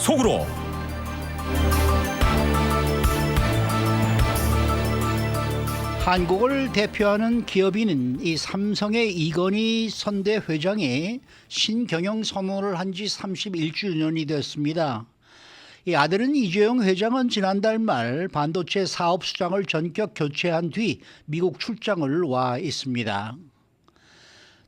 속으로. 한국을 대표하는 기업인은 이 삼성의 이건희 선대 회장이 신경영 선언을 한 지 31주년이 됐습니다. 이 아들은 이재용 회장은 지난달 말 반도체 사업 수장을 전격 교체한 뒤 미국 출장을 와 있습니다.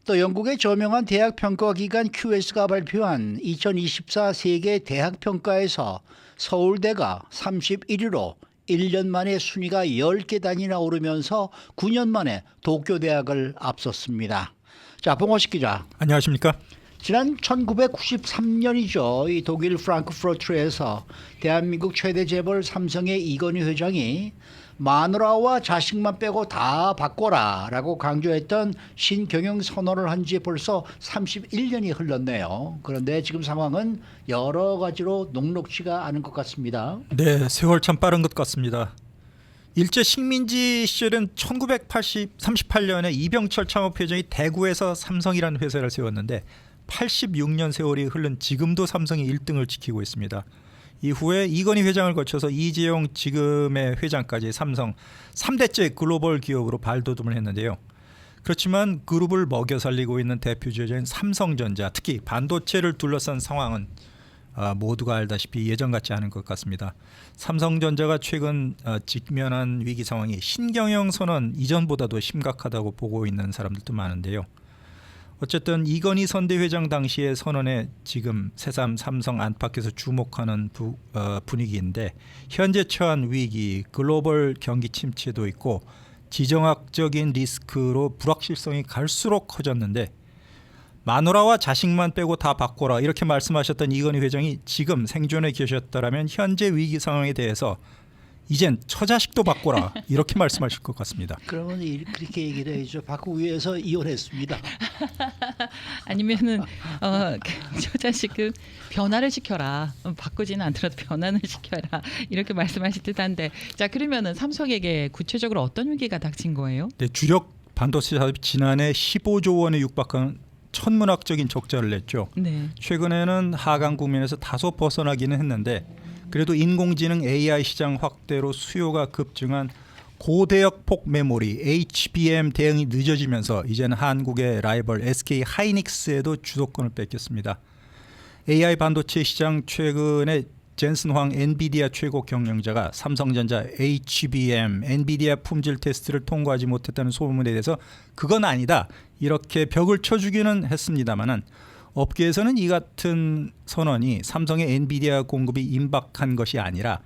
또 영국의 저명한 대학 평가 기관 QS가 발표한 2024 세계 대학 평가에서 서울대가 31위로 1년 만에 순위가 10계단이나 오르면서 9년 만에 도쿄대학을 앞섰습니다. 자, 봉호식 기자. 안녕하십니까? 지난 1993년이죠. 이 독일 프랑크푸르트에서 대한민국 최대 재벌 삼성의 이건희 회장이 마누라와 자식만 빼고 다 바꿔라라고 강조했던 신경영 선언을 한 지 벌써 31년이 흘렀네요. 그런데 지금 상황은 여러 가지로 녹록지가 않은 것 같습니다. 네, 세월 참 빠른 것 같습니다. 일제 식민지 시절은 1938년에 이병철 창업회장이 대구에서 삼성이라는 회사를 세웠는데 86년 세월이 흐른 지금도 삼성이 1등을 지키고 있습니다. 이후에 이건희 회장을 거쳐서 이재용 지금의 회장까지 삼성 3대째 글로벌 기업으로 발돋움을 했는데요. 그렇지만 그룹을 먹여 살리고 있는 대표 주자인 삼성전자, 특히 반도체를 둘러싼 상황은 모두가 알다시피 예전 같지 않은 것 같습니다. 삼성전자가 최근 직면한 위기 상황이 신경영 선언 이전보다도 심각하다고 보고 있는 사람들도 많은데요. 어쨌든 이건희 선대 회장 당시의 선언에 지금 새삼 삼성 안팎에서 주목하는 분위기인데 현재 처한 위기, 글로벌 경기 침체도 있고 지정학적인 리스크로 불확실성이 갈수록 커졌는데 마누라와 자식만 빼고 다 바꿔라 이렇게 말씀하셨던 이건희 회장이 지금 생존해 계셨다라면 현재 위기 상황에 대해서 이젠 처자식도 바꿔라 이렇게 말씀하실 것 같습니다. 그러면 그렇게 얘기를 해야죠. 바꾸기 위해서 이혼했습니다. 아니면은 처자식은 변화를 시켜라. 바꾸지는 않더라도 변화를 시켜라. 이렇게 말씀하실 듯한데, 자 그러면은 삼성에게 구체적으로 어떤 위기가 닥친 거예요? 네, 주력 반도체 사업이 지난해 15조 원에 육박한 천문학적인 적자를 냈죠. 네. 최근에는 하강 국면에서 다소 벗어나기는 했는데 그래도 인공지능 AI 시장 확대로 수요가 급증한 고대역폭 메모리 HBM 대응이 늦어지면서 이제는 한국의 라이벌 SK 하이닉스에도 주도권을 뺏겼습니다. AI 반도체 시장 최근에 젠슨 황 엔비디아 최고 경영자가 삼성전자 HBM 엔비디아 품질 테스트를 통과하지 못했다는 소문에 대해서 그건 아니다 이렇게 벽을 쳐주기는 했습니다마는 업계에서는 이 같은 선언이 삼성의 엔비디아 공급이 임박한 것이 아니라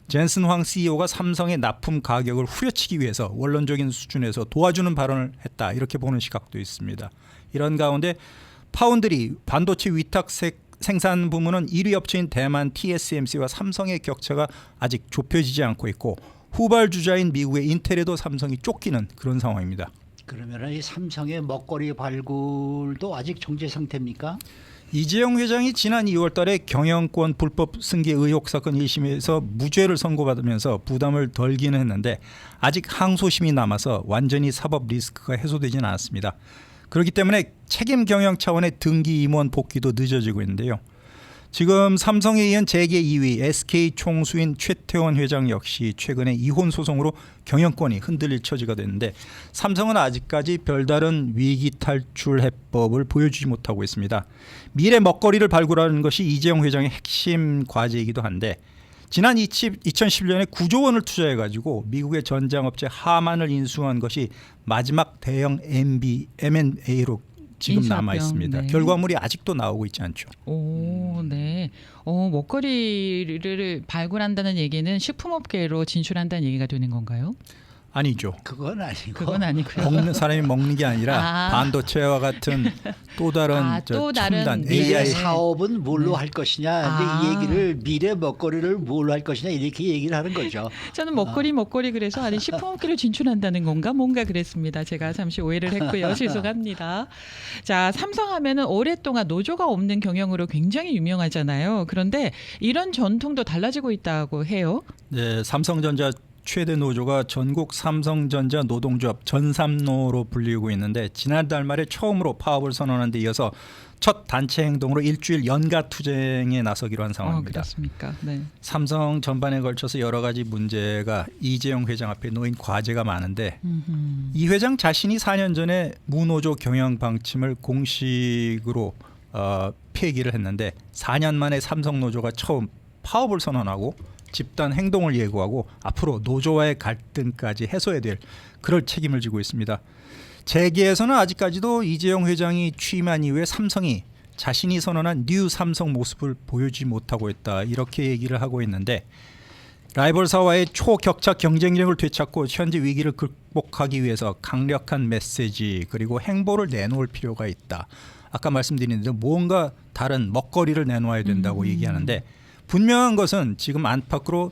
젠슨 황 CEO가 삼성의 납품 가격을 후려치기 위해서 원론적인 수준에서 도와주는 발언을 했다 이렇게 보는 시각도 있습니다. 이런 가운데 파운드리 반도체 위탁 생산 부문은 1위 업체인 대만 TSMC와 삼성의 격차가 아직 좁혀지지 않고 있고 후발 주자인 미국의 인텔에도 삼성이 쫓기는 그런 상황입니다. 그러면 이 삼성의 먹거리 발굴도 아직 정제 상태입니까? 이재용 회장이 지난 2월 달에 경영권 불법 승계 의혹 사건 1심에서 무죄를 선고받으면서 부담을 덜기는 했는데 아직 항소심이 남아서 완전히 사법 리스크가 해소되지는 않았습니다. 그렇기 때문에 책임 경영 차원의 등기 임원 복귀도 늦어지고 있는데요. 지금 삼성에 이은 재계 2위 SK 총수인 최태원 회장 역시 최근에 이혼 소송으로 경영권이 흔들릴 처지가 됐는데 삼성은 아직까지 별다른 위기 탈출 해법을 보여주지 못하고 있습니다. 미래 먹거리를 발굴하는 것이 이재용 회장의 핵심 과제이기도 한데 지난 2011년에 9조 원을 투자해가지고 미국의 전장업체 하만을 인수한 것이 마지막 대형 M&A로 지금 남아 있습니다. 네. 결과물이 아직도 나오고 있지 않죠. 오, 네. 먹거리를 발굴한다는 얘기는 식품업계로 진출한다는 얘기가 되는 건가요? 아니죠. 그건 아니고. 그건 아니고요. 먹는 사람이 먹는 게 아니라 반도체와 같은 또 다른 또 다른 첨단 미래 AI 사업은 뭘로 할 것이냐. 이제 이 얘기를 미래 먹거리를 뭘로 할 것이냐 이렇게 얘기를 하는 거죠. 저는 먹거리 그래서 아니 식품업계로 진출한다는 건가 뭔가 그랬습니다. 제가 잠시 오해를 했고요. 죄송합니다. 자, 삼성하면은 오랫동안 노조가 없는 경영으로 굉장히 유명하잖아요. 그런데 이런 전통도 달라지고 있다고 해요. 네, 삼성전자 최대 노조가 전국 삼성전자 노동조합 전삼노로 불리고 있는데 지난달 말에 처음으로 파업을 선언한 데 이어서 첫 단체 행동으로 일주일 연가 투쟁에 나서기로 한 상황입니다. 그렇습니까? 네. 삼성 전반에 걸쳐서 여러 가지 문제가 이재용 회장 앞에 놓인 과제가 많은데 이 회장 자신이 4년 전에 무노조 경영 방침을 공식으로 폐기를 했는데 4년 만에 삼성 노조가 처음 파업을 선언하고 집단 행동을 예고하고 앞으로 노조와의 갈등까지 해소해야 될 그럴 책임을 지고 있습니다. 재계에서는 아직까지도 이재용 회장이 취임한 이후에 삼성이 자신이 선언한 뉴 삼성 모습을 보여주지 못하고 있다 이렇게 얘기를 하고 있는데 라이벌사와의 초격차 경쟁력을 되찾고 현재 위기를 극복하기 위해서 강력한 메시지 그리고 행보를 내놓을 필요가 있다. 아까 말씀드린 대로 뭔가 다른 먹거리를 내놓아야 된다고 얘기하는데 분명한 것은 지금 안팎으로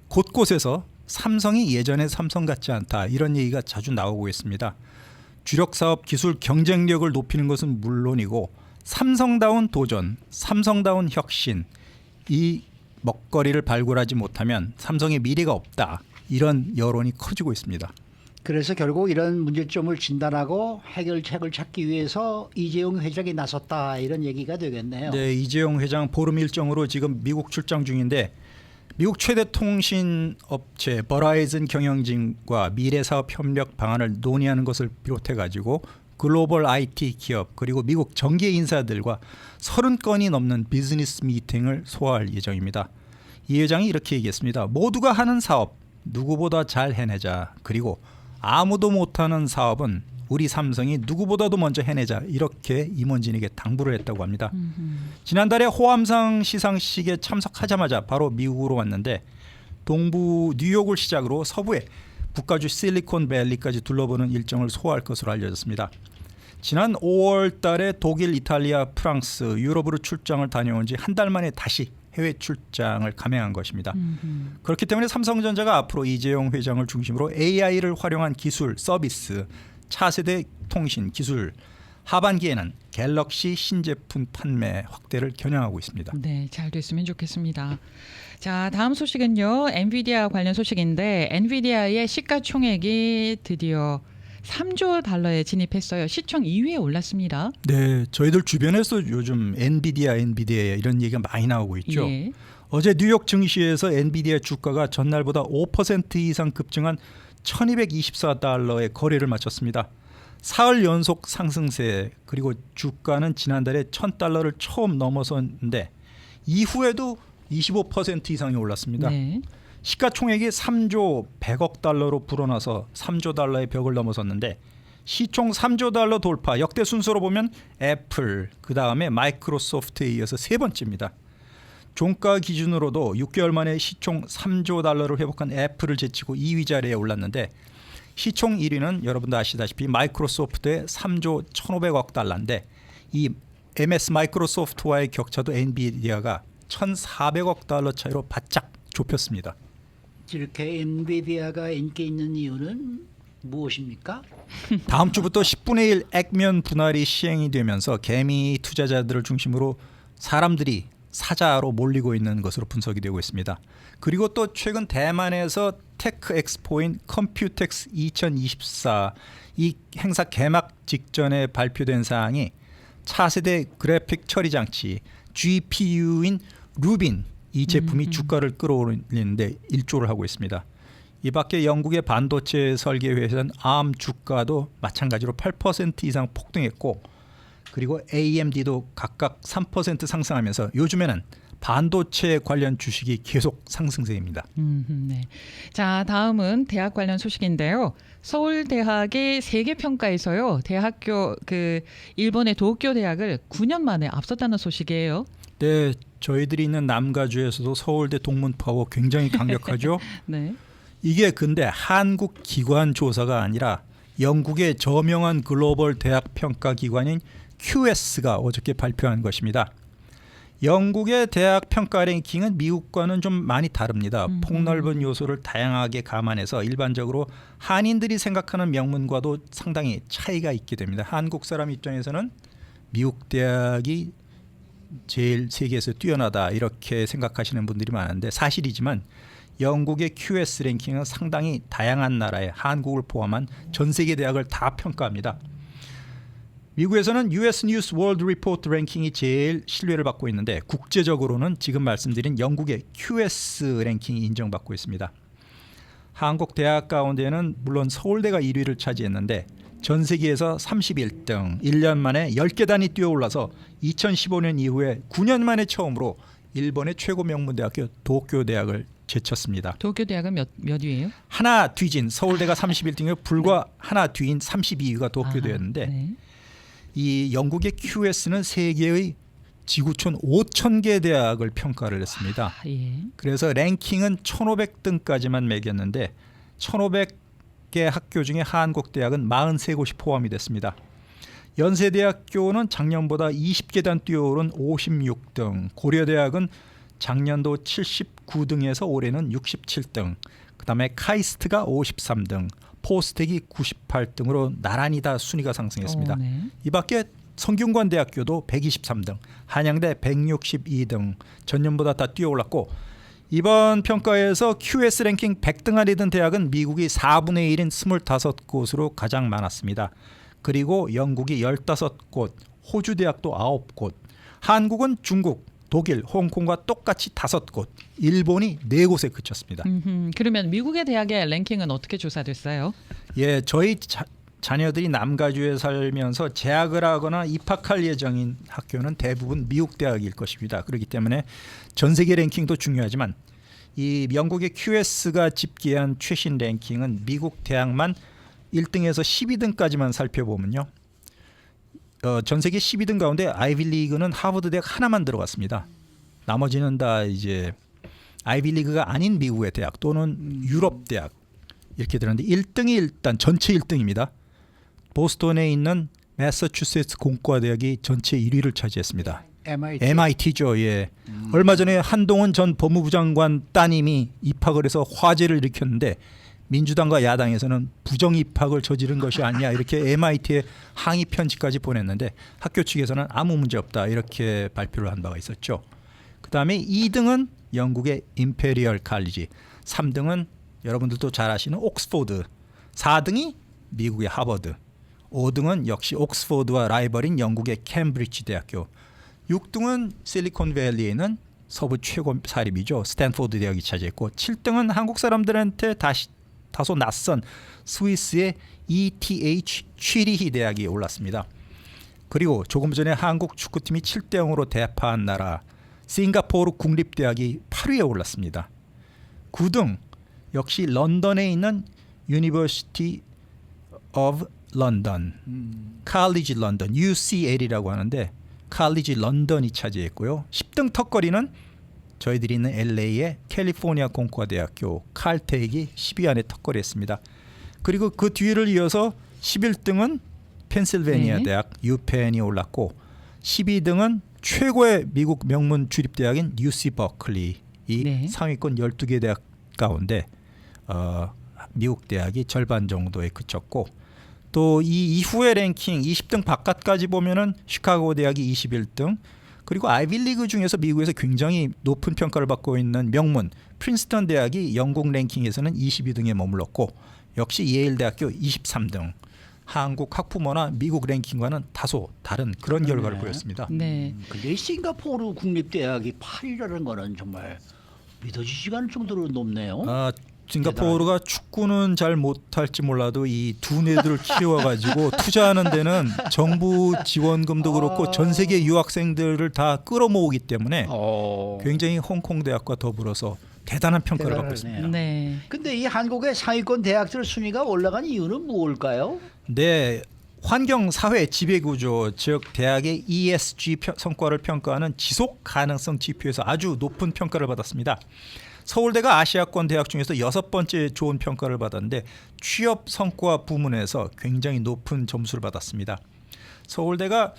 곳곳에서 삼성이 예전의 삼성 같지 않다 이런 얘기가 자주 나오고 있습니다. 주력 사업 기술 경쟁력을 높이는 것은 물론이고 삼성다운 도전, 삼성다운 혁신 이 먹거리를 발굴하지 못하면 삼성의 미래가 없다 이런 여론이 커지고 있습니다. 그래서 결국 이런 문제점을 진단하고 해결책을 찾기 위해서 이재용 회장이 나섰다 이런 얘기가 되겠네요. 네, 이재용 회장 보름 일정으로 지금 미국 출장 중인데 미국 최대 통신 업체 버라이즌 경영진과 미래사업 협력 방안을 논의하는 것을 비롯해 가지고 글로벌 IT 기업 그리고 미국 정계 인사들과 30건이 넘는 비즈니스 미팅을 소화할 예정입니다. 이 회장이 이렇게 얘기했습니다. 모두가 하는 사업 누구보다 잘 해내자. 그리고 아무도 못하는 사업은 우리 삼성이 누구보다도 먼저 해내자. 이렇게 임원진에게 당부를 했다고 합니다. 지난달에 호암상 시상식에 참석하자마자 바로 미국으로 왔는데 동부 뉴욕을 시작으로 서부에 북가주 실리콘밸리까지 둘러보는 일정을 소화할 것으로 알려졌습니다. 지난 5월 달에 독일, 이탈리아, 프랑스, 유럽으로 출장을 다녀온 지 한 달 만에 다시 해외 출장을 감행한 것입니다. 그렇기 때문에 삼성전자가 앞으로 이재용 회장을 중심으로 AI를 활용한 기술, 서비스, 차세대 통신 기술, 하반기에는 갤럭시 신제품 판매 확대를 겨냥하고 있습니다. 네, 잘 됐으면 좋겠습니다. 자, 다음 소식은요. 엔비디아 관련 소식인데 엔비디아의 시가총액이 드디어 3조 달러에 진입했어요. 시총 2위에 올랐습니다. 네, 저희들 주변에서 요즘 엔비디아 이런 얘기가 많이 나오고 있죠. 예. 어제 뉴욕 증시에서 엔비디아 주가가 전날보다 5% 이상 급증한 1224달러의 거래를 마쳤습니다. 사흘 연속 상승세 그리고 주가는 지난달에 1000달러를 처음 넘어섰는데 이후에도 25% 이상이 올랐습니다. 네. 시가총액이 3조 100억 달러로 불어나서 3조 달러의 벽을 넘어섰는데 시총 3조 달러 돌파 역대 순서로 보면 애플 그다음에 마이크로소프트에 이어서 세 번째입니다. 종가 기준으로도 6개월 만에 시총 3조 달러를 회복한 애플을 제치고 2위 자리에 올랐는데 시총 1위는 여러분도 아시다시피 마이크로소프트의 3조 1,500억 달러인데 이 MS 마이크로소프트와의 격차도 엔비디아가 1,400억 달러 차이로 바짝 좁혔습니다. 이렇게 엔비디아가 인기 있는 이유는 무엇입니까? 다음 주부터 10분의 1 액면 분할이 시행이 되면서 개미 투자자들을 중심으로 사람들이 사자로 몰리고 있는 것으로 분석이 되고 있습니다. 그리고 또 최근 대만에서 테크 엑스포인 컴퓨텍스 2024 이 행사 개막 직전에 발표된 사항이 차세대 그래픽 처리 장치 GPU인 루빈 이 제품이 주가를 끌어올리는데 일조를 하고 있습니다. 이 밖에 영국의 반도체 설계 회사인 ARM 주가도 마찬가지로 8% 이상 폭등했고 그리고 AMD도 각각 3% 상승하면서 요즘에는 반도체 관련 주식이 계속 상승세입니다. 네. 자, 다음은 대학 관련 소식인데요. 서울대학의 세계평가에서요. 대학교 일본의 도쿄 대학을 9년 만에 앞섰다는 소식이에요. 네, 저희들이 있는 남가주에서도 서울대 동문파워 굉장히 강력하죠. 네. 이게 근데 한국 기관 조사가 아니라 영국의 저명한 글로벌 대학 평가 기관인 QS가 어저께 발표한 것입니다. 영국의 대학 평가 랭킹은 미국과는 좀 많이 다릅니다. 폭넓은 요소를 다양하게 감안해서 일반적으로 한인들이 생각하는 명문과도 상당히 차이가 있게 됩니다. 한국 사람 입장에서는 미국 대학이 제일 세계에서 뛰어나다 이렇게 생각하시는 분들이 많은데 사실이지만 영국의 QS 랭킹은 상당히 다양한 나라의 한국을 포함한 전 세계 대학을 다 평가합니다. 미국에서는 US News World Report 랭킹이 제일 신뢰를 받고 있는데 국제적으로는 지금 말씀드린 영국의 QS 랭킹이 인정받고 있습니다. 한국 대학 가운데는 물론 서울대가 1위를 차지했는데 전 세계에서 31등, 1년 만에 10계단이 뛰어올라서 2015년 이후에 9년 만에 처음으로 일본의 최고 명문대학교 도쿄대학을 제쳤습니다. 도쿄 대학은 몇 위예요? 하나 뒤진 서울대가 31등이고 불과 하나 뒤인 32위가 도쿄대였는데 네. 이 영국의 QS는 세계의 지구촌 5,000개 대학을 평가를 했습니다. 예. 그래서 랭킹은 1,500등까지만 매겼는데 1,500개 학교 중에 한국 대학은 43곳이 포함이 됐습니다. 연세대학교는 작년보다 20계단 뛰어오른 56등, 고려대학은 작년도 79등에서 올해는 67등, 그 다음에 카이스트가 53등, 포스텍이 98등으로 나란히 다 순위가 상승했습니다. 네. 이 밖에 성균관대학교도 123등, 한양대 162등, 전년보다 다 뛰어올랐고 이번 평가에서 QS 랭킹 100등 안에 든 대학은 미국이 4분의 1인 25곳으로 가장 많았습니다. 그리고 영국이 15곳, 호주 대학도 9곳, 한국은 중국, 독일, 홍콩과 똑같이 5곳, 일본이 4곳에 그쳤습니다. 그러면 미국의 대학의 랭킹은 어떻게 조사됐어요? 예, 저희 자녀들이 남가주에 살면서 재학을 하거나 입학할 예정인 학교는 대부분 미국 대학일 것입니다. 그렇기 때문에 전 세계 랭킹도 중요하지만 이 영국의 QS가 집계한 최신 랭킹은 미국 대학만 1등에서 12등까지만 살펴보면요. 전 세계 12등 가운데 아이비리그는 하버드 대학 하나만 들어갔습니다. 나머지는 다 이제 아이비리그가 아닌 미국의 대학 또는 유럽 대학 이렇게 들었는데 1등이 일단 전체 1등입니다. 보스턴에 있는 매사추세츠 공과대학이 전체 1위를 차지했습니다. MIT죠. 예. 얼마 전에 한동훈 전 법무부 장관 따님이 입학을 해서 화제를 일으켰는데 민주당과 야당에서는 부정 입학을 저지른 것이 아니냐 이렇게 MIT에 항의 편지까지 보냈는데 학교 측에서는 아무 문제 없다 이렇게 발표를 한 바가 있었죠. 그다음에 2등은 영국의 임페리얼 칼리지, 3등은 여러분들도 잘 아시는 옥스포드, 4등이 미국의 하버드, 5등은 역시 옥스포드와 라이벌인 영국의 캠브리지 대학교, 6등은 실리콘밸리에 있는 서부 최고 사립이죠. 스탠포드 대학이 차지했고 7등은 한국 사람들한테 다소 낯선 스위스의 ETH 취리히 대학이 올랐습니다. 그리고 조금 전에 한국 축구팀이 7대0으로 대파한 나라 싱가포르 국립대학이 8위에 올랐습니다. 9등 역시 런던에 있는 University of London, 칼리지 런던, UCL이라고 하는데 칼리지 런던이 차지했고요. 10등 턱걸이는 저희들이 있는 LA의 캘리포니아 공과대학교 칼텍이 10위 안에 턱걸이했습니다. 그리고 그 뒤를 이어서 11등은 펜실베니아 네. 대학 유펜이 올랐고 12등은 최고의 미국 명문 주립대학인 UC 버클리 이 네. 상위권 12개 대학 가운데 미국 대학이 절반 정도에 그쳤고 또 이 이후의 랭킹 20등 바깥까지 보면은 시카고 대학이 21등 그리고 아이비리그 중에서 미국에서 굉장히 높은 평가를 받고 있는 명문 프린스턴 대학이 영국 랭킹에서는 22등에 머물렀고 역시 예일 대학교 23등. 한국 학부모나 미국 랭킹과는 다소 다른 그런 결과를 보였습니다. 네. 근데 싱가포르 국립대학이 8위라는 거는 정말 믿어지지가 않을 정도로 높네요. 싱가포르가 축구는 잘 못할지 몰라도 이 두뇌들을 키워가지고 투자하는 데는 정부 지원금도 그렇고 전 세계 유학생들을 다 끌어모으기 때문에 굉장히 홍콩 대학과 더불어서 대단한 평가를 받고 있습니다. 네. 근데 이 한국의 상위권 대학들 순위가 올라간 이유는 무엇일까요? 네, 환경 사회 지배구조 즉 대학의 ESG 성과를 평가하는 지속 가능성 지표에서 아주 높은 평가를 받았습니다. 서울대가 아시아권 대학 중에서 6번째 좋은 평가를 받았는데 취업 성과 부문에서 굉장히 높은 점수를 받았습니다. 서울대가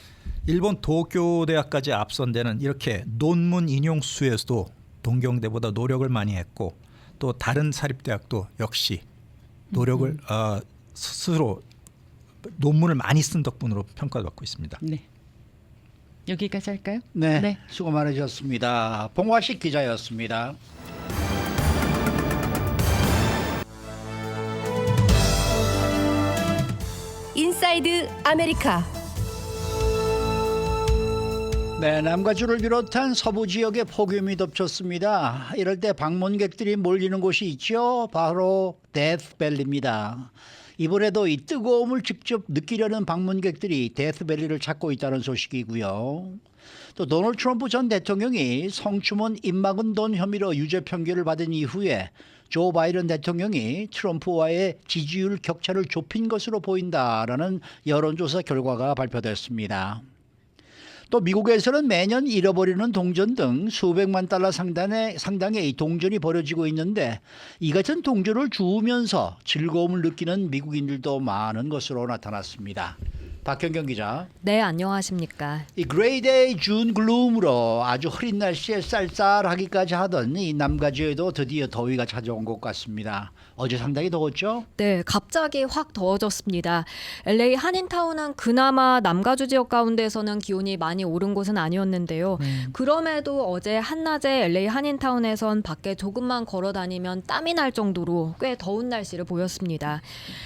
일본 도쿄 대학까지 앞선 데는 이렇게 논문 인용 수에서도 동경대보다 노력을 많이 했고 또 다른 사립대학도 역시 노력을 스스로 논문을 많이 쓴 덕분으로 평가받고 있습니다. 네. 여기까지 할까요? 네, 수고 많으셨습니다. 봉화식 기자였습니다. 인사이드 아메리카. 네, 남가주를 비롯한 서부 지역에 폭염이 덮쳤습니다. 이럴 때 방문객들이 몰리는 곳이 있죠. 바로 데스밸리입니다. 이번에도 이 뜨거움을 직접 느끼려는 방문객들이 데스밸리를 찾고 있다는 소식이고요. 또 도널드 트럼프 전 대통령이 성추문 입막은 돈 혐의로 유죄 판결을 받은 이후에 조 바이든 대통령이 트럼프와의 지지율 격차를 좁힌 것으로 보인다라는 여론조사 결과가 발표됐습니다. 또 미국에서는 매년 잃어버리는 동전 등 수백만 달러 상당의 이 동전이 버려지고 있는데 이 같은 동전을 주우면서 즐거움을 느끼는 미국인들도 많은 것으로 나타났습니다. 박현경 기자. 네, 안녕하십니까. 이 그레이데이 준 글룸으로 아주 흐린 날씨에 쌀쌀하기까지 하던 이 남가주에도 드디어 더위가 찾아온 것 같습니다. 어제 상당히 더웠죠? 네, 갑자기 확 더워졌습니다. LA 한인타운은 그나마 남가주 지역 가운데서는 기온이 많이 오른 곳은 아니었는데요. 그럼에도 어제 한낮에 LA 한인타운에선 밖에 조금만 걸어 다니면 땀이 날 정도로 꽤 더운 날씨를 보였습니다.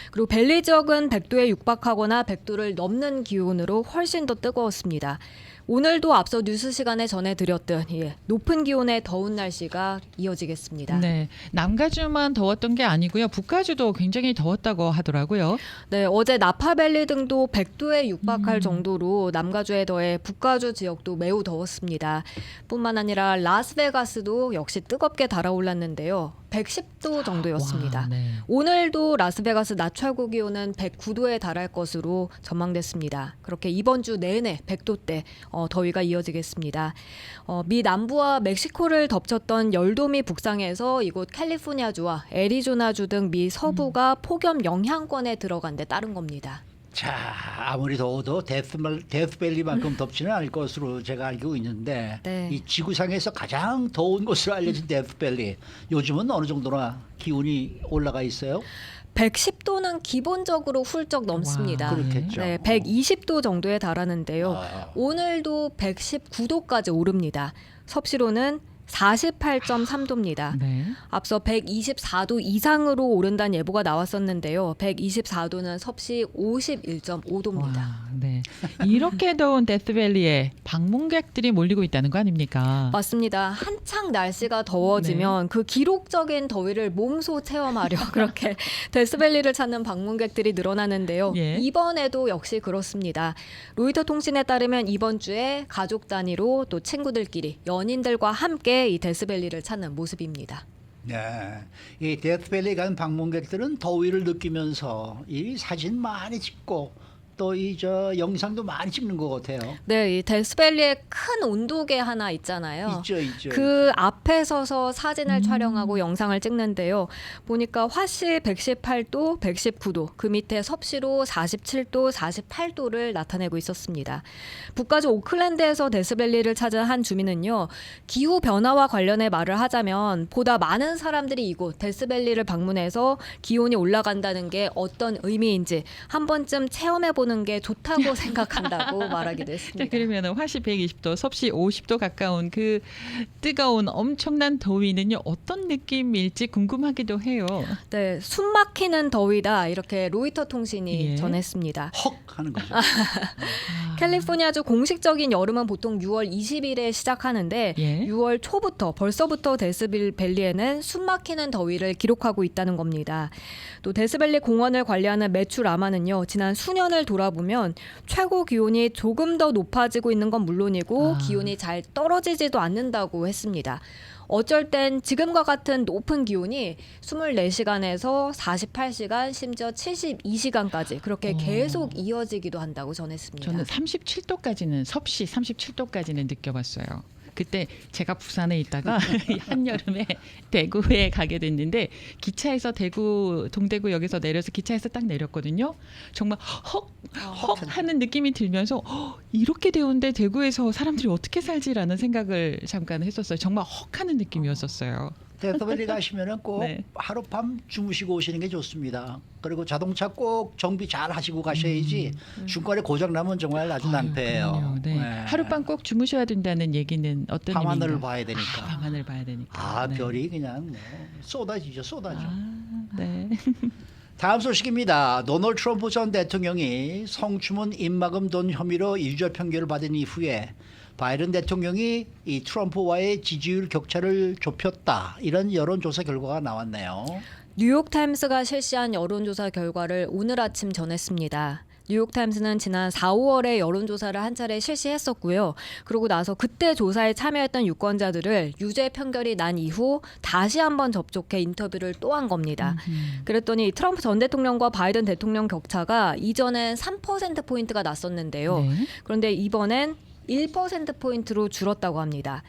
그리고 벨리 지역은 100도에 육박하거나 100도를 넘는 기온으로 훨씬 더 뜨거웠습니다. 오늘도 앞서 뉴스 시간에 전해드렸듯 높은 기온의 더운 날씨가 이어지겠습니다. 네, 남가주만 더웠던 게 아니고요. 북가주도 굉장히 더웠다고 하더라고요. 네, 어제 나파밸리 등도 100도에 육박할 정도로 남가주에 더해 북가주 지역도 매우 더웠습니다. 뿐만 아니라 라스베가스도 역시 뜨겁게 달아올랐는데요. 110도 정도였습니다. 와, 네. 오늘도 라스베가스 낮 최고 기온은 109도에 달할 것으로 전망됐습니다. 그렇게 이번 주 내내 100도대 더위가 이어지겠습니다. 미 남부와 멕시코를 덮쳤던 열도미 북상에서 이곳 캘리포니아주와 애리조나주 등 미 서부가 폭염 영향권에 들어간 데 따른 겁니다. 자, 아무리 더워도 데스밸리만큼 덥지는 않을 것으로 제가 알고 있는데 네. 이 지구상에서 가장 더운 곳으로 알려진 데스밸리 요즘은 어느 정도나 기온이 올라가 있어요? 110도는 기본적으로 훌쩍 넘습니다. 와, 그렇겠죠. 네, 120도 정도에 달하는데요. 아. 오늘도 119도까지 오릅니다. 섭씨로는 48.3도입니다. 네. 앞서 124도 이상으로 오른다는 예보가 나왔었는데요. 124도는 섭씨 51.5도입니다. 와, 네. 이렇게 더운 데스밸리에 방문객들이 몰리고 있다는 거 아닙니까? 맞습니다. 한창 날씨가 더워지면 그 기록적인 더위를 몸소 체험하려 그렇게 데스밸리를 찾는 방문객들이 늘어나는데요. 예. 이번에도 역시 그렇습니다. 로이터 통신에 따르면 이번 주에 가족 단위로 또 친구들끼리 연인들과 함께 이 데스밸리를 찾는 모습입니다. 네, 이 데스밸리 간 방문객들은 더위를 느끼면서 이 사진 많이 찍고 또 이 영상도 많이 찍는 것 같아요. 네, 이 데스밸리에 큰 온도계 하나 있잖아요. 있죠. 그 앞에 서서 사진을 촬영하고 영상을 찍는데요. 보니까 화씨 118도, 119도, 그 밑에 섭씨로 47도, 48도를 나타내고 있었습니다. 북가주 오클랜드에서 데스밸리를 찾은 한 주민은요. 기후 변화와 관련해 말을 하자면 보다 많은 사람들이 이곳 데스밸리를 방문해서 기온이 올라간다는 게 어떤 의미인지 한 번쯤 체험해보는 게 좋다고 생각한다고 말하기도 자, 했습니다. 그러면 화씨 120도, 섭씨 50도 가까운 그 뜨거운 엄청난 더위는요 어떤 느낌일지 궁금하기도 해요. 네, 숨 막히는 더위다 이렇게 로이터 통신이 예. 전했습니다. 헉 하는 거죠. 캘리포니아주 공식적인 여름은 보통 6월 20일에 시작하는데 예. 6월 초부터 벌써부터 데스밸리에는 숨 막히는 더위를 기록하고 있다는 겁니다. 또 데스밸리 공원을 관리하는 매추 라마는요. 지난 수년을 돌아보면 최고 기온이 조금 더 높아지고 있는 건 물론이고 아. 기온이 잘 떨어지지도 않는다고 했습니다. 어쩔 땐 지금과 같은 높은 기온이 24시간에서 48시간 심지어 72시간까지 그렇게 계속 이어지기도 한다고 전했습니다. 저는 37도까지는 섭씨 37도까지는 느껴봤어요. 그때 제가 부산에 있다가 한여름에 대구에 가게 됐는데 기차에서 대구 동대구역에서 내려서 기차에서 딱 내렸거든요. 정말 헉 하는 느낌이 들면서 이렇게 더운데 대구에서 사람들이 어떻게 살지라는 생각을 잠깐 했었어요. 정말 헉 하는 느낌이었었어요. 데스밸리 가시면은 꼭 네. 하룻밤 주무시고 오시는 게 좋습니다. 그리고 자동차 꼭 정비 잘 하시고 가셔야지 중간에 고장 나면 정말 아주 난패예요. 그럼요. 네. 하룻밤 꼭 주무셔야 된다는 얘기는 어떤 밤하늘을 의미인가? 봐야 되니까. 밤하늘 봐야 되니까. 아, 네. 별이 그냥 쏟아지죠. 아, 네. 다음 소식입니다. 도널드 트럼프 전 대통령이 성추문 입막음 돈 혐의로 유죄 판결을 받은 이후에 바이든 대통령이 이 트럼프와의 지지율 격차를 좁혔다. 이런 여론조사 결과가 나왔네요. 뉴욕타임스가 실시한 여론조사 결과를 오늘 아침 전했습니다. 뉴욕타임스는 지난 4, 5월에 여론조사를 한 차례 실시했었고요. 그러고 나서 그때 조사에 참여했던 유권자들을 유죄 판결이 난 이후 다시 한번 접촉해 인터뷰를 또 한 겁니다. 그랬더니 트럼프 전 대통령과 바이든 대통령 격차가 이전엔 3%포인트가 났었는데요. 네. 그런데 이번엔 1%포인트로 줄었다고 합니다.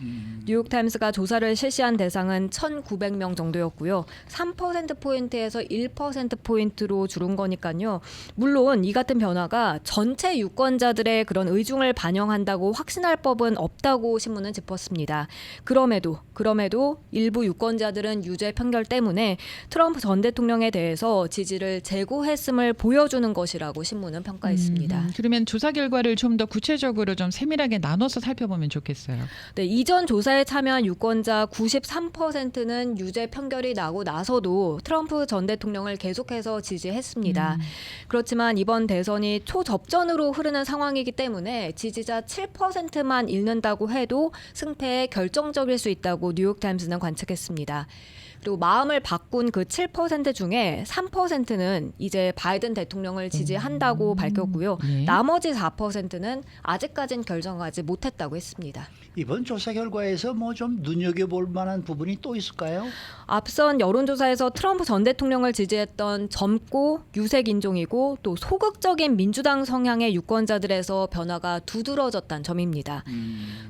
뉴욕타임스가 조사를 실시한 대상은 1,900명 정도였고요. 3%포인트에서 1%포인트로 줄은 거니까요. 물론 이 같은 변화가 전체 유권자들의 그런 의중을 반영한다고 확신할 법은 없다고 신문은 짚었습니다. 그럼에도 일부 유권자들은 유죄 판결 때문에 트럼프 전 대통령에 대해서 지지를 재고했음을 보여주는 것이라고 신문은 평가했습니다. 그러면 조사 결과를 좀 더 구체적으로 좀 세밀하게 나눠서 살펴보면 좋겠어요. 네, 이전 조사에 참여한 유권자 93%는 유죄 판결이 나고 나서도 트럼프 전 대통령을 계속해서 지지했습니다. 그렇지만 이번 대선이 초접전으로 흐르는 상황이기 때문에 지지자 7%만 잃는다고 해도 승패에 결정적일 수 있다고 뉴욕타임스는 관측했습니다. 그리고 마음을 바꾼 그 7% 중에 3%는 이제 바이든 대통령을 지지한다고 밝혔고요. 네. 나머지 4%는 아직까진 결정하지 못했다고 했습니다. 이번 조사 결과에서 뭐 좀 눈여겨볼 만한 부분이 또 있을까요? 앞선 여론조사에서 트럼프 전 대통령을 지지했던 젊고 유색 인종이고 또 소극적인 민주당 성향의 유권자들에서 변화가 두드러졌다는 점입니다.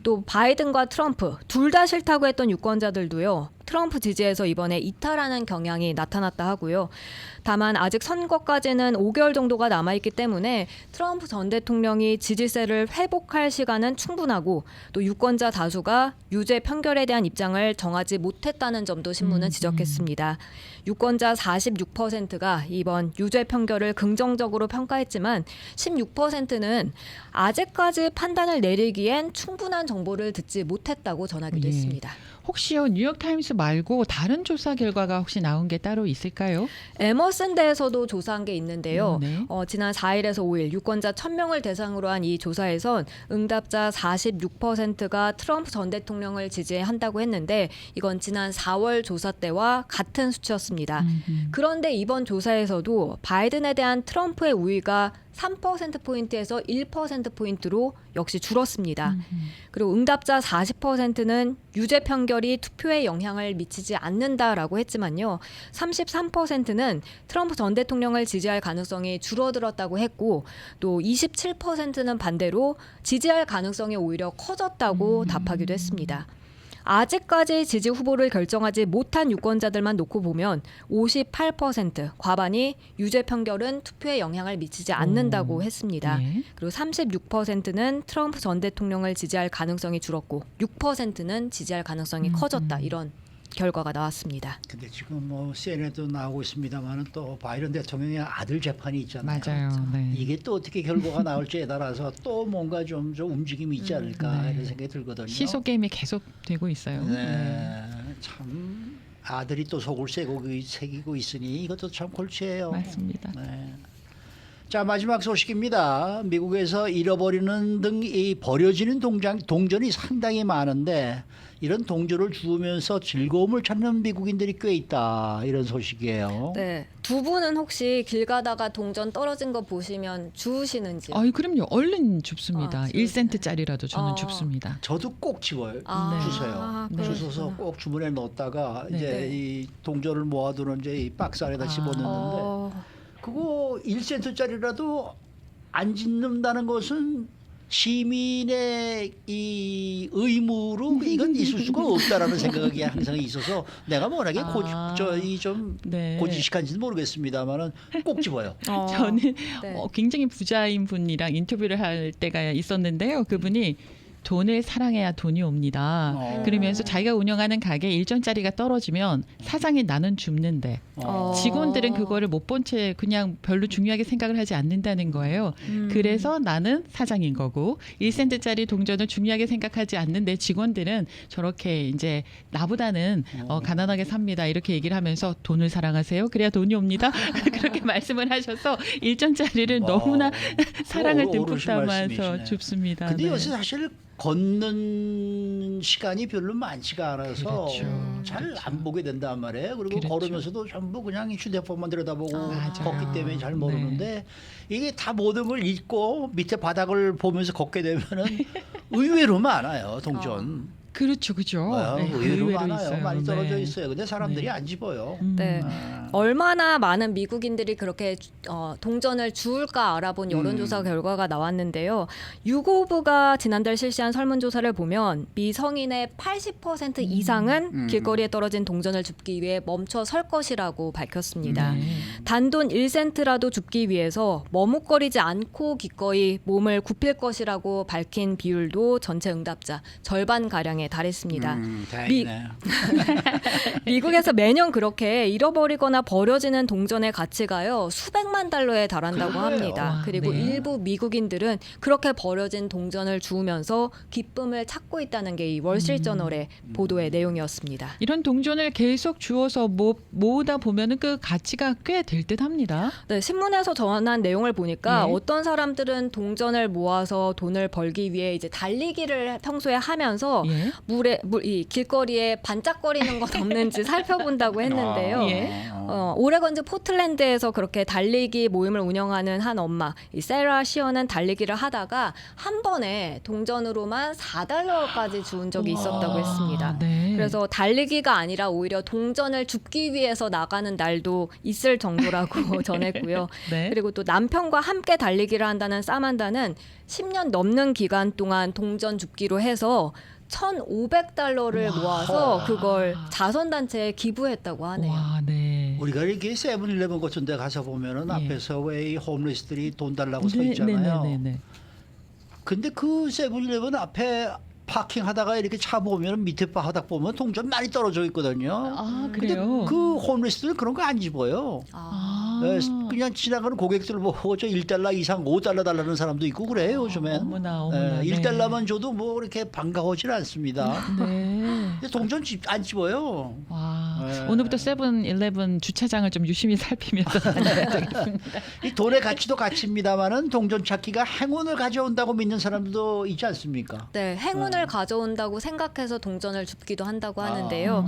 또 바이든과 트럼프 둘 다 싫다고 했던 유권자들도요. 트럼프 지지에서 이번에 이탈하는 경향이 나타났다 하고요. 다만 아직 선거까지는 5개월 정도가 남아있기 때문에 트럼프 전 대통령이 지지세를 회복할 시간은 충분하고 또 유권자 다수가 유죄 판결에 대한 입장을 정하지 못했다는 점도 신문은 지적했습니다. 유권자 46%가 이번 유죄 판결을 긍정적으로 평가했지만 16%는 아직까지 판단을 내리기엔 충분한 정보를 듣지 못했다고 전하기도 예. 했습니다. 혹시요 뉴욕타임스 말고 다른 조사 결과가 혹시 나온 게 따로 있을까요? 에머슨대에서도 조사한 게 있는데요. 네. 지난 4일에서 5일 유권자 1,000명을 대상으로 한 이 조사에선 응답자 46%가 트럼프 전 대통령을 지지한다고 했는데 이건 지난 4월 조사 때와 같은 수치였습니다. 그런데 이번 조사에서도 바이든에 대한 트럼프의 우위가 3%포인트에서 1%포인트로 역시 줄었습니다. 그리고 응답자 40%는 유죄 판결이 투표에 영향을 미치지 않는다라고 했지만요. 33%는 트럼프 전 대통령을 지지할 가능성이 줄어들었다고 했고 또 27%는 반대로 지지할 가능성이 오히려 커졌다고 답하기도 했습니다. 아직까지 지지 후보를 결정하지 못한 유권자들만 놓고 보면 58% 과반이 유죄 판결은 투표에 영향을 미치지 않는다고 했습니다. 네. 그리고 36%는 트럼프 전 대통령을 지지할 가능성이 줄었고 6%는 지지할 가능성이 커졌다. 이런 결과가 나왔습니다. 근데 지금 뭐 CNN도 나오고 있습니다만은 또 바이든 대통령의 아들 재판이 있잖아요. 맞아요. 네. 이게 또 어떻게 결과가 나올지에 따라서 또 뭔가 좀 움직임이 있지 않을까 네. 이런 생각이 들거든요. 시소 게임이 계속 되고 있어요. 네, 참 아들이 또 속을 새기고 있으니 이것도 참 골치예요. 맞습니다. 네. 자 마지막 소식입니다. 미국에서 잃어버리는 등 이 버려지는 동전이 상당히 많은데 이런 동전을 주우면서 즐거움을 찾는 미국인들이 꽤 있다 이런 소식이에요. 네, 두 분은 혹시 길 가다가 동전 떨어진 거 보시면 주우시는지? 그럼요. 얼른 줍습니다. 아, 1센트짜리라도 저는 아. 줍습니다. 저도 꼭 집어요. 아, 주워요. 네. 주워서 꼭 주머니에 넣었다가 네. 이제 네. 이 동전을 모아두는 이제 이 박스 안에다 집어넣는데 그거 1센트짜리라도 안 짓는다는 것은 시민의 이 의무로 이건 있을 수가 없다라는 생각이 항상 있어서 내가 워낙에 좀 네. 고지식한지는 모르겠습니다만은 꼭 집어요. 저는 네. 굉장히 부자인 분이랑 인터뷰를 할 때가 있었는데요. 그분이 돈을 사랑해야 돈이 옵니다. 그러면서 자기가 운영하는 가게 일정짜리가 떨어지면 사장이 나는 줍는데 직원들은 그거를 못 본 채 그냥 별로 중요하게 생각을 하지 않는다는 거예요. 그래서 나는 사장인 거고 1센트짜리 동전을 중요하게 생각하지 않는데 직원들은 저렇게 이제 나보다는 가난하게 삽니다. 이렇게 얘기를 하면서 돈을 사랑하세요. 그래야 돈이 옵니다. 그렇게 말씀을 하셔서 일정짜리를 너무나 사랑을 듬뿍 어르신 담아서 말씀이시네. 줍습니다. 근데 네. 요새 사실 걷는 시간이 별로 많지가 않아서 그렇죠. 잘 안 보게 된단 말이에요. 그리고 그렇죠. 걸으면서도 전부 그냥 휴대폰만 들여다보고 맞아요. 걷기 때문에 잘 모르는데 이게 다 모든 걸 잊고 밑에 바닥을 보면서 걷게 되면은 의외로 많아요 동전. 그렇죠, 그죠. 네, 의외로 많아요. 있어요. 많이 떨어져 네. 있어요. 근데 사람들이 네. 안 집어요. 네. 얼마나 많은 미국인들이 그렇게 동전을 주울까 알아본 여론조사 결과가 나왔는데요. 유고부가 지난달 실시한 설문조사를 보면 미성인의 80% 이상은 길거리에 떨어진 동전을 줍기 위해 멈춰 설 것이라고 밝혔습니다. 단돈 1센트라도 줍기 위해서 머뭇거리지 않고 기꺼이 몸을 굽힐 것이라고 밝힌 비율도 전체 응답자 절반가량에 달했습니다. 다행이네. 미국에서 매년 그렇게 잃어버리거나 버려지는 동전의 가치가요 수백만 달러에 달한다고 그래요. 합니다. 와, 그리고 네. 일부 미국인들은 그렇게 버려진 동전을 주우면서 기쁨을 찾고 있다는 게 이 월스트리트저널의 보도의 내용이었습니다. 이런 동전을 계속 주워서 모으다 보면은 그 가치가 꽤 될 듯합니다. 네, 신문에서 전한 내용을 보니까 예. 어떤 사람들은 동전을 모아서 돈을 벌기 위해 이제 달리기를 평소에 하면서 예. 이 길거리에 반짝거리는 것 없는지 살펴본다고 했는데요. 예. 오레건주 포틀랜드에서 그렇게 달리기 모임을 운영하는 한 엄마, 이 세라 시어는 달리기를 하다가 한 번에 동전으로만 4달러까지 주운 적이 있었다고 했습니다. 네. 그래서 달리기가 아니라 오히려 동전을 줍기 위해서 나가는 날도 있을 정도라고 전했고요. 네. 그리고 또 남편과 함께 달리기를 한다는 사만다는 10년 넘는 기간 동안 동전 줍기로 해서 1,500달러를 모아서 그걸 자선단체에 기부했다고 하네요. 와, 네. 우리가 이렇게 세븐일레븐 같은 데 가서 보면은 예. 앞에서 왜 이 홈리스들이 돈 달라고 서 네, 있잖아요. 네, 네, 네. 근데 그 세븐일레븐 앞에 파킹하다가 이렇게 차 보면 밑에 바닥 보면 동전 많이 떨어져 있거든요. 아, 근데 그래요? 그 홈리스들은 그런 거 안 집어요. 아. 네, 그냥 지나가는 고객들 보고 저 1달러 이상 5달러 달라는 사람도 있고 그래요 요즘엔. 어머나. 네, 네. 1달러만 줘도 뭐 이렇게 반가워질 않습니다. 네. 근데 동전 안 집어요. 와. 네. 오늘부터 세븐일레븐 주차장을 좀 유심히 살피면서 다녀야 되겠습니다. 이 돈의 가치도 가치입니다만은 동전 찾기가 행운을 가져온다고 믿는 사람들도 있지 않습니까? 네, 행운을 가져온다고 생각해서 동전을 줍기도 한다고 하는데요.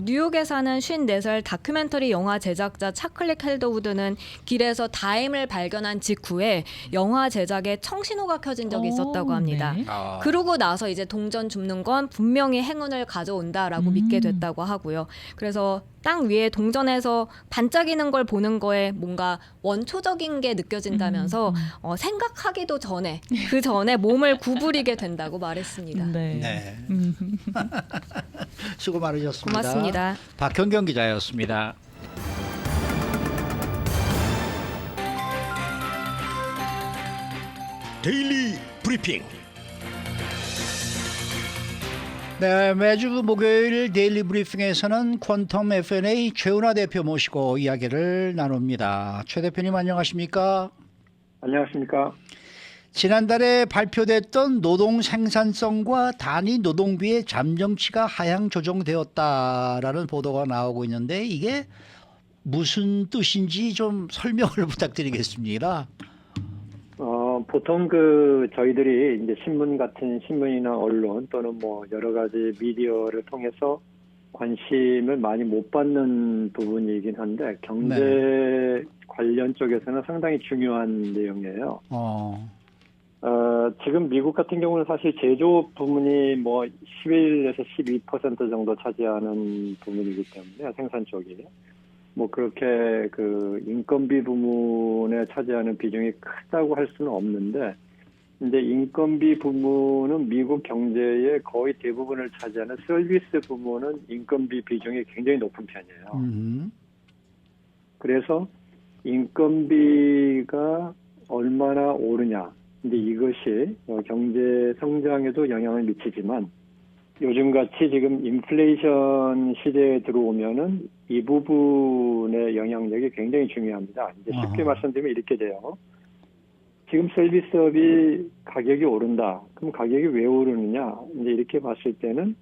뉴욕에 사는 54살 다큐멘터리 영화 제작자 차클릭 헬더우드는 길에서 다임을 발견한 직후에 영화 제작에 청신호가 켜진 적이 있었다고 합니다. 네. 그러고 나서 이제 동전 줍는 건 분명히 행운을 가져온다라고 믿게 됐다고 하고요. 그래서 땅 위에 동전에서 반짝이는 걸 보는 거에 뭔가 원초적인 게 느껴진다면서 생각하기도 전에 그 전에 몸을 구부리게 된다고 말했습니다. 네. 네. 수고 많으셨습니다. 고맙습니다. 박현경 기자였습니다. 데일리 브리핑. 네, 매주 목요일 데일리 브리핑에서는 퀀텀 F&A 최은하 대표 모시고 이야기를 나눕니다. 최 대표님 안녕하십니까? 안녕하십니까? 지난달에 발표됐던 노동 생산성과 단위 노동비의 잠정치가 하향 조정되었다라는 보도가 나오고 있는데 이게 무슨 뜻인지 좀 설명을 부탁드리겠습니다. 보통 저희들이 이제 신문 같은 신문이나 언론 또는 뭐 여러 가지 미디어를 통해서 관심을 많이 못 받는 부분이긴 한데 경제 관련 쪽에서는 상당히 중요한 내용이에요. 지금 미국 같은 경우는 사실 제조업 부문이 뭐 11에서 12% 정도 차지하는 부문이기 때문에 생산 쪽이 뭐 그렇게 인건비 부문에 차지하는 비중이 크다고 할 수는 없는데 이제 인건비 부문은 미국 경제의 거의 대부분을 차지하는 서비스 부문은 인건비 비중이 굉장히 높은 편이에요. 그래서 인건비가 얼마나 오르냐 이제 이것이 경제 성장에도 영향을 미치지만 요즘같이 지금 인플레이션 시대에 들어오면은 이 부분의 영향력이 굉장히 중요합니다. 이제 쉽게 말씀드리면 이렇게 돼요. 지금 서비스업이 가격이 오른다. 그럼 가격이 왜 오르느냐? 이제 이렇게 봤을 때는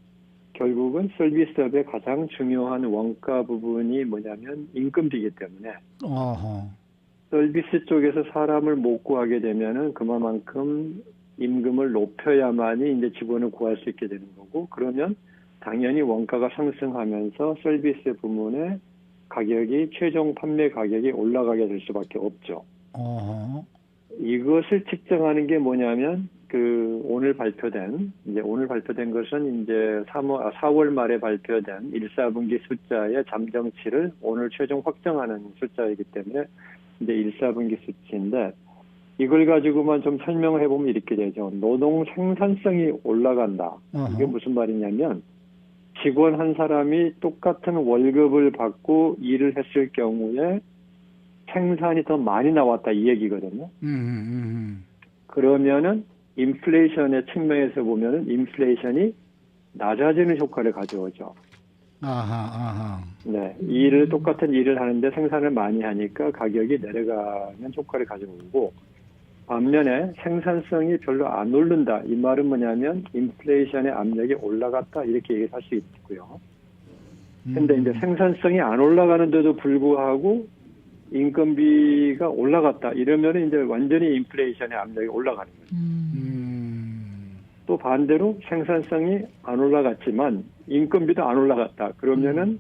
결국은 서비스업의 가장 중요한 원가 부분이 뭐냐면 임금비이기 때문에 서비스 쪽에서 사람을 못 구하게 되면은 그만큼 임금을 높여야만이 이제 직원을 구할 수 있게 되는 거고, 그러면 당연히 원가가 상승하면서 서비스 부문의 가격이 최종 판매 가격이 올라가게 될 수밖에 없죠. 이것을 측정하는 게 뭐냐면 오늘 발표된 것은 이제 4월 말에 발표된 1사분기 숫자의 잠정치를 오늘 최종 확정하는 숫자이기 때문에 이제 1사분기 수치인데, 이걸 가지고만 좀 설명을 해보면 이렇게 되죠. 노동 생산성이 올라간다. 이게 무슨 말이냐면 직원 한 사람이 똑같은 월급을 받고 일을 했을 경우에 생산이 더 많이 나왔다 이 얘기거든요. 그러면은 인플레이션의 측면에서 보면은 인플레이션이 낮아지는 효과를 가져오죠. 네, 똑같은 일을 하는데 생산을 많이 하니까 가격이 내려가는 효과를 가져오고, 반면에 생산성이 별로 안 오른다. 이 말은 뭐냐면 인플레이션의 압력이 올라갔다 이렇게 얘기할 수 있고요. 근데 이제 생산성이 안 올라가는데도 불구하고 인건비가 올라갔다 이러면 이제 완전히 인플레이션의 압력이 올라가는 거죠. 또 반대로 생산성이 안 올라갔지만 인건비도 안 올라갔다. 그러면은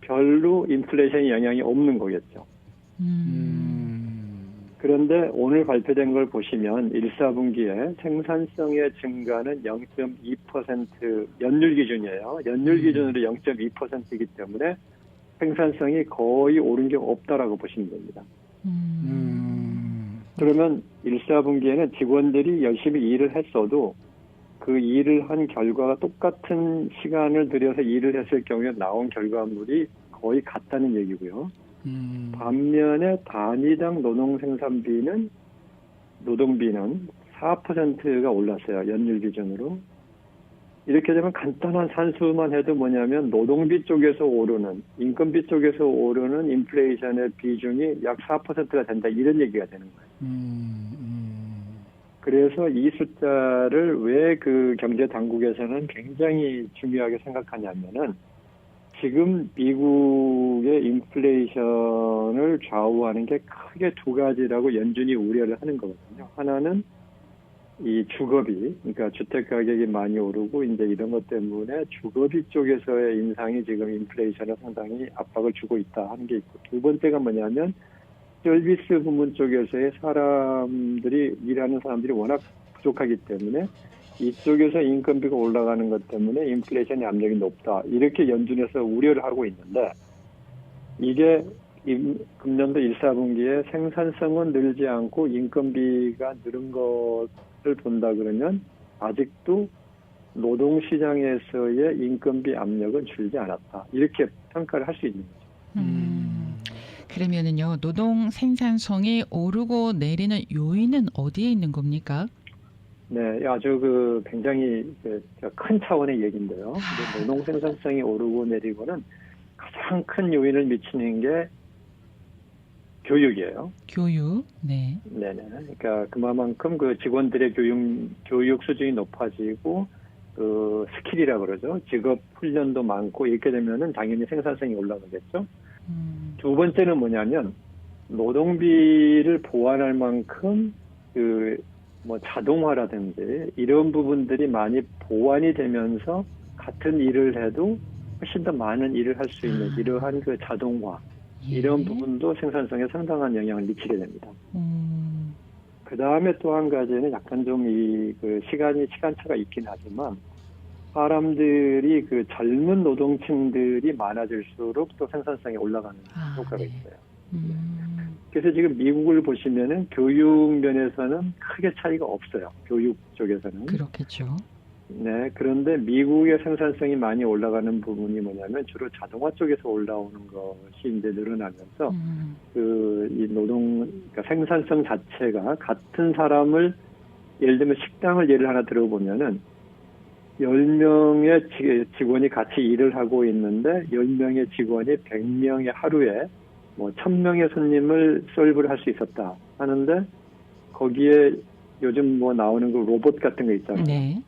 별로 인플레이션의 영향이 없는 거겠죠. 그런데 오늘 발표된 걸 보시면 1사분기에 생산성의 증가는 0.2% 연율 기준이에요. 연율 기준으로 0.2%이기 때문에 생산성이 거의 오른 게 없다라고 보시면 됩니다. 그러면 1사분기에는 직원들이 열심히 일을 했어도 그 일을 한 결과가 똑같은 시간을 들여서 일을 했을 경우에 나온 결과물이 거의 같다는 얘기고요. 반면에 단위당 노동비는 4%가 올랐어요. 연율 기준으로. 이렇게 되면 간단한 산수만 해도 뭐냐면 노동비 쪽에서 오르는, 인건비 쪽에서 오르는 인플레이션의 비중이 약 4%가 된다. 이런 얘기가 되는 거예요. 그래서 이 숫자를 왜 그 경제 당국에서는 굉장히 중요하게 생각하냐면은 지금 미국의 인플레이션을 좌우하는 게 크게 두 가지라고 연준이 우려를 하는 거거든요. 하나는 이 주거비, 그러니까 주택 가격이 많이 오르고 이제 이런 것 때문에 주거비 쪽에서의 인상이 지금 인플레이션에 상당히 압박을 주고 있다 하는 게 있고, 두 번째가 뭐냐면 서비스 부문 쪽에서의 일하는 사람들이 워낙 부족하기 때문에 이쪽에서 인건비가 올라가는 것 때문에 인플레이션의 압력이 높다. 이렇게 연준에서 우려를 하고 있는데, 이게 금년도 1사분기에 생산성은 늘지 않고 인건비가 늘은 것을 본다 그러면 아직도 노동시장에서의 인건비 압력은 줄지 않았다. 이렇게 평가를 할 수 있는 거죠. 그러면은요, 노동 생산성이 오르고 내리는 요인은 어디에 있는 겁니까? 네, 아주 굉장히 큰 차원의 얘기인데요. 노동 생산성이 오르고 내리고는 가장 큰 요인을 미치는 게 교육이에요. 교육, 네. 네네. 그러니까 그만큼 그 직원들의 교육 수준이 높아지고 스킬이라 그러죠. 직업 훈련도 많고 이렇게 되면은 당연히 생산성이 올라가겠죠. 두 번째는 뭐냐면 노동비를 보완할 만큼 자동화라든지 이런 부분들이 많이 보완이 되면서 같은 일을 해도 훨씬 더 많은 일을 할 수 있는 이러한 그 자동화 이런 부분도 생산성에 상당한 영향을 미치게 됩니다. 그 다음에 또 한 가지는 약간 좀 시간차가 있긴 하지만 사람들이 젊은 노동층들이 많아질수록 또 생산성이 올라가는 효과가 있어요. 그래서 지금 미국을 보시면은 교육 면에서는 크게 차이가 없어요. 교육 쪽에서는. 그렇겠죠. 네, 그런데 미국의 생산성이 많이 올라가는 부분이 뭐냐면 주로 자동화 쪽에서 올라오는 것이 이제 늘어나면서 그러니까 생산성 자체가 같은 사람을 예를 들면 식당을 예를 하나 들어보면은 10명의 직원이 같이 일을 하고 있는데 10명의 직원이 100명의 하루에 뭐 1000명의 손님을 서브를 할 수 있었다 하는데 거기에 요즘 뭐 나오는 그 로봇 같은 거 있잖아요. 네.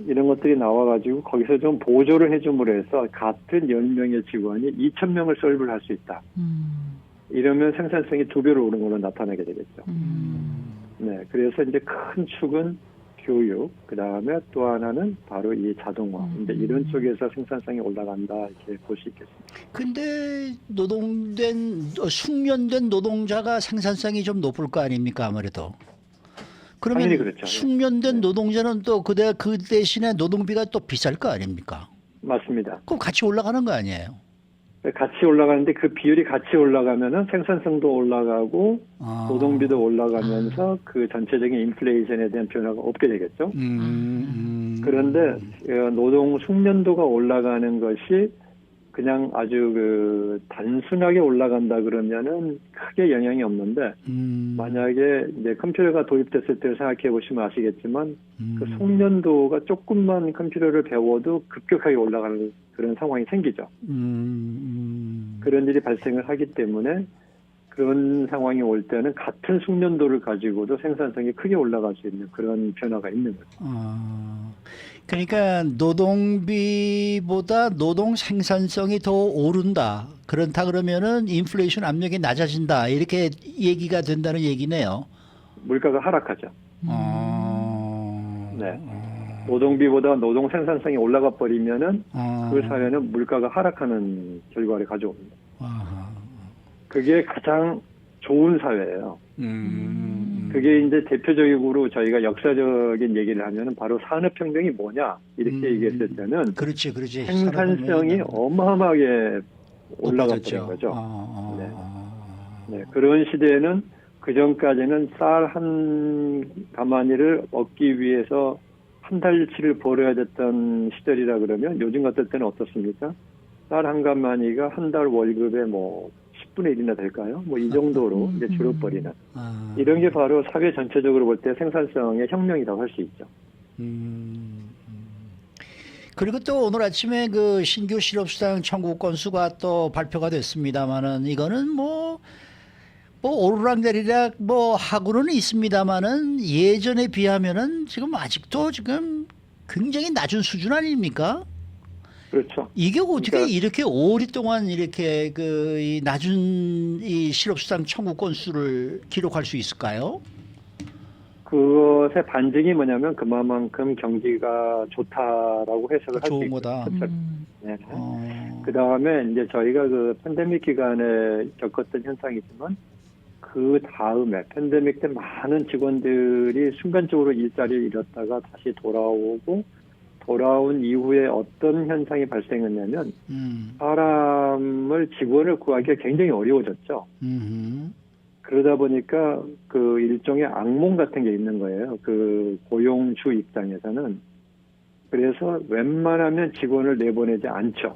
이런 것들이 나와가지고 거기서 좀 보조를 해줌으로 해서 같은 10명의 직원이 2000명을 서브를 할 수 있다. 이러면 생산성이 2배로 오른 걸로 나타나게 되겠죠. 네, 그래서 이제 큰 축은 교육, 그 다음에 또 하나는 바로 이 자동화. 이제 이런 쪽에서 생산성이 올라간다 이렇게 볼 수 있겠습니다. 근데 숙련된 노동자가 생산성이 좀 높을 거 아닙니까 아무래도. 그러면 당연히 그렇죠. 숙련된 노동자는 또 그 대신에 노동비가 또 비쌀 거 아닙니까? 맞습니다. 그럼 같이 올라가는 거 아니에요? 같이 올라가는데 그 비율이 같이 올라가면은 생산성도 올라가고 노동비도 올라가면서 그 전체적인 인플레이션에 대한 변화가 없게 되겠죠. 그런데 노동 숙련도가 올라가는 것이 그냥 아주 그 단순하게 올라간다 그러면은 크게 영향이 없는데 만약에 이제 컴퓨터가 도입됐을 때 생각해 보시면 아시겠지만 그 숙련도가 조금만 컴퓨터를 배워도 급격하게 올라가는 그런 상황이 생기죠. 그런 일이 발생을 하기 때문에 그런 상황이 올 때는 같은 숙련도를 가지고도 생산성이 크게 올라갈 수 있는 그런 변화가 있는 거죠. 그러니까 노동비보다 노동 생산성이 더 오른다. 그렇다 그러면은 인플레이션 압력이 낮아진다. 이렇게 얘기가 된다는 얘기네요. 물가가 하락하죠. 네. 노동비보다 노동 생산성이 올라가 버리면은 그 사회는 물가가 하락하는 결과를 가져옵니다. 그게 가장 좋은 사회예요. 그게 이제 대표적으로 저희가 역사적인 얘기를 하면은 바로 산업혁명이 뭐냐 이렇게 얘기했을 때는 그렇지. 생산성이 어마어마하게 올라가 버린 거죠. 네. 그런 시대에는 그 전까지는 쌀 한 가마니를 얻기 위해서 한 달치를 벌어야 됐던 시절이라 그러면 요즘 같을 때는 어떻습니까? 쌀 한 가마니가 한 달 월급의 뭐 10분의 1이나 될까요? 뭐 이 정도로 이제 줄어버리는. 이런 게 바로 사회 전체적으로 볼 때 생산성의 혁명이라고 할 수 있죠. 그리고 또 오늘 아침에 그 신규 실업수당 청구 건수가 또 발표가 됐습니다만은 이거는 뭐 오르락내리락 뭐 하고는 있습니다만은 예전에 비하면은 지금 아직도 지금 굉장히 낮은 수준 아닙니까? 그렇죠. 이게 어떻게 그러니까 이렇게 오랫동안 이렇게 이 낮은 이 실업수당 청구 건수를 기록할 수 있을까요? 그것의 반증이 뭐냐면 그만큼 경기가 좋다라고 해석을 할 수 좋은 있죠. 거다. 네. 그 다음에 이제 저희가 그 팬데믹 기간에 겪었던 현상이지만 그 다음에 팬데믹 때 많은 직원들이 순간적으로 일자리를 잃었다가 다시 돌아온 이후에 어떤 현상이 발생했냐면 직원을 구하기가 굉장히 어려워졌죠. 그러다 보니까 그 일종의 악몽 같은 게 있는 거예요. 그 고용주 입장에서는. 그래서 웬만하면 직원을 내보내지 않죠.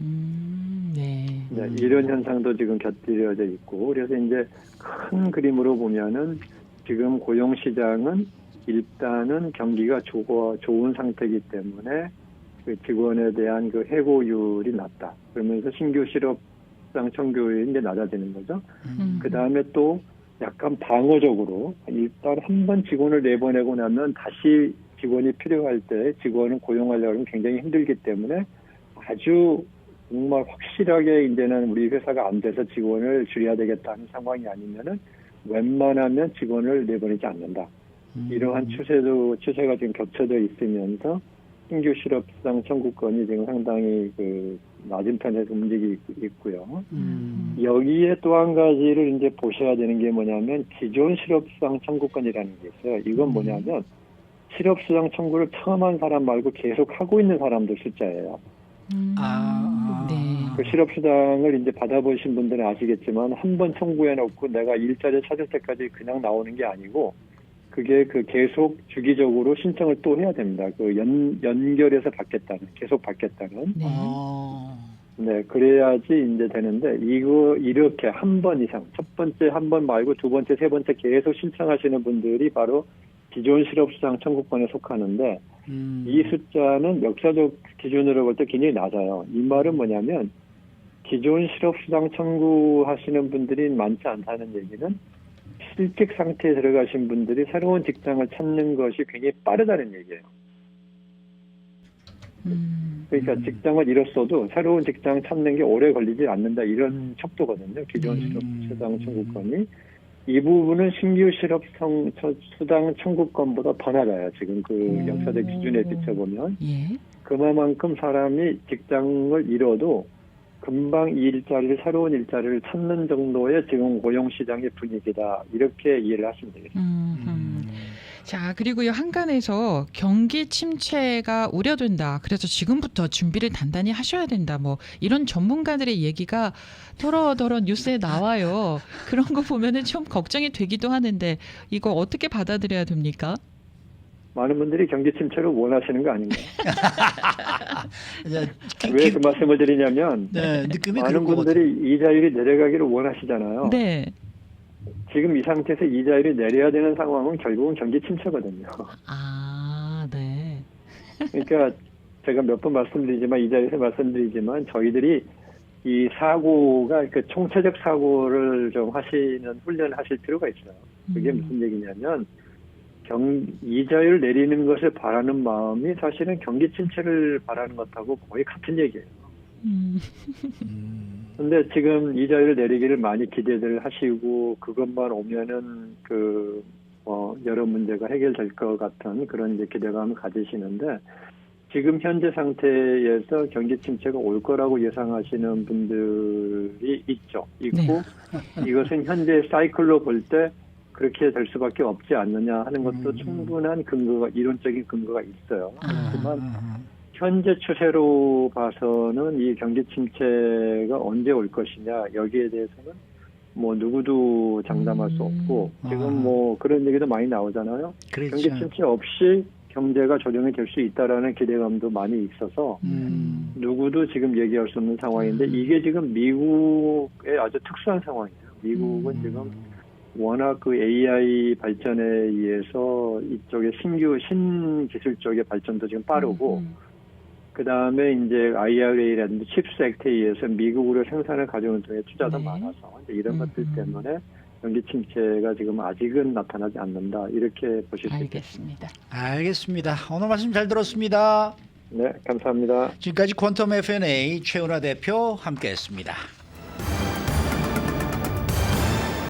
네, 이런 현상도 지금 곁들여져 있고, 그래서 이제 큰 그림으로 보면은 지금 고용 시장은 일단은 경기가 좋은 상태이기 때문에 그 직원에 대한 그 해고율이 낮다. 그러면서 신규 실업수당 청구율이 이제 낮아지는 거죠. 그 다음에 또 약간 방어적으로 일단 한 번 직원을 내보내고 나면 다시 직원이 필요할 때 직원을 고용하려고 하면 굉장히 힘들기 때문에 아주 정말 확실하게 이제는 우리 회사가 안 돼서 직원을 줄여야 되겠다는 상황이 아니면은 웬만하면 직원을 내보내지 않는다. 이러한 추세가 지금 겹쳐져 있으면서 신규 실업수당 청구권이 지금 상당히 그 낮은 편에서 움직이고 있고요. 여기에 또 한 가지를 이제 보셔야 되는 게 뭐냐면 기존 실업수당 청구권이라는 게 있어요. 이건 뭐냐면 실업수당 청구를 처음 한 사람 말고 계속 하고 있는 사람들 숫자예요. 네. 그 실업수당을 이제 받아보신 분들은 아시겠지만 한 번 청구해놓고 내가 일자리 찾을 때까지 그냥 나오는 게 아니고 그게 그 계속 주기적으로 신청을 또 해야 됩니다. 그 연결해서 계속 받겠다는. 네, 그래야지 이제 되는데 이렇게 한 번 이상, 첫 번째 한 번 말고 두 번째, 세 번째 계속 신청하시는 분들이 바로 기존 실업수당 청구권에 속하는데 이 숫자는 역사적 기준으로 볼 때 굉장히 낮아요. 이 말은 뭐냐면 기존 실업수당 청구하시는 분들이 많지 않다는 얘기는 실직 상태에 들어가신 분들이 새로운 직장을 찾는 것이 굉장히 빠르다는 얘기예요. 그러니까 직장을 잃었어도 새로운 직장 찾는 게 오래 걸리지 않는다 이런 척도거든요. 기존 실업수당 청구권이. 이 부분은 신규 실업수당 청구권보다 더 낮아요. 지금 그 역사적 기준에 비춰보면. 예. 그만큼 사람이 직장을 잃어도 금방 이 일자리를 새로운 일자리를 찾는 정도의 지금 고용시장의 분위기다. 이렇게 이해를 하시면 되겠습니다. 자, 그리고요 한간에서 경기 침체가 우려된다. 그래서 지금부터 준비를 단단히 하셔야 된다. 뭐 이런 전문가들의 얘기가 더러더러 뉴스에 나와요. 그런 거 보면은 좀 걱정이 되기도 하는데 이거 어떻게 받아들여야 됩니까? 많은 분들이 경기 침체를 원하시는 거 아닌가요? 네, 왜 그 말씀을 드리냐면 네, 느낌이 많은 그럴 것 분들이 이자율이 내려가기를 원하시잖아요. 네. 지금 이 상태에서 이자율이 내려야 되는 상황은 결국은 경기 침체거든요. 아, 네. 그러니까 제가 몇 번 말씀드리지만 이 자리에서 말씀드리지만 저희들이 이 사고가 그 총체적 사고를 좀 하시는 훈련을 하실 필요가 있어요. 그게 무슨 얘기냐면 이자율 내리는 것을 바라는 마음이 사실은 경기 침체를 바라는 것하고 거의 같은 얘기예요. 근데 지금 이자율을 내리기를 많이 기대를 하시고 그것만 오면은 여러 문제가 해결될 것 같은 그런 이제 기대감을 가지시는데 지금 현재 상태에서 경기 침체가 올 거라고 예상하시는 분들이 있고 이것은 현재 사이클로 볼 때 그렇게 될 수밖에 없지 않느냐 하는 것도 충분한 이론적인 근거가 있어요. 하지만 현재 추세로 봐서는 이 경기 침체가 언제 올 것이냐 여기에 대해서는 뭐 누구도 장담할 수 없고 지금 뭐 그런 얘기도 많이 나오잖아요. 그렇죠. 경기 침체 없이 경제가 조정이 될 수 있다라는 기대감도 많이 있어서 누구도 지금 얘기할 수 없는 상황인데 이게 지금 미국의 아주 특수한 상황이에요. 미국은 지금 워낙 그 AI 발전에 의해서 이쪽에 신기술 쪽의 발전도 지금 빠르고 그 다음에 이제 IRA라든지 칩스 액트에 의해서 미국으로 생산을 가져오는 쪽에 투자도 많아서 이런 것들 때문에 경기 침체가 지금 아직은 나타나지 않는다 이렇게 보실 수 있겠습니다. 알겠습니다. 오늘 말씀 잘 들었습니다. 네, 감사합니다. 지금까지 퀀텀 F&A 최은하 대표 함께했습니다.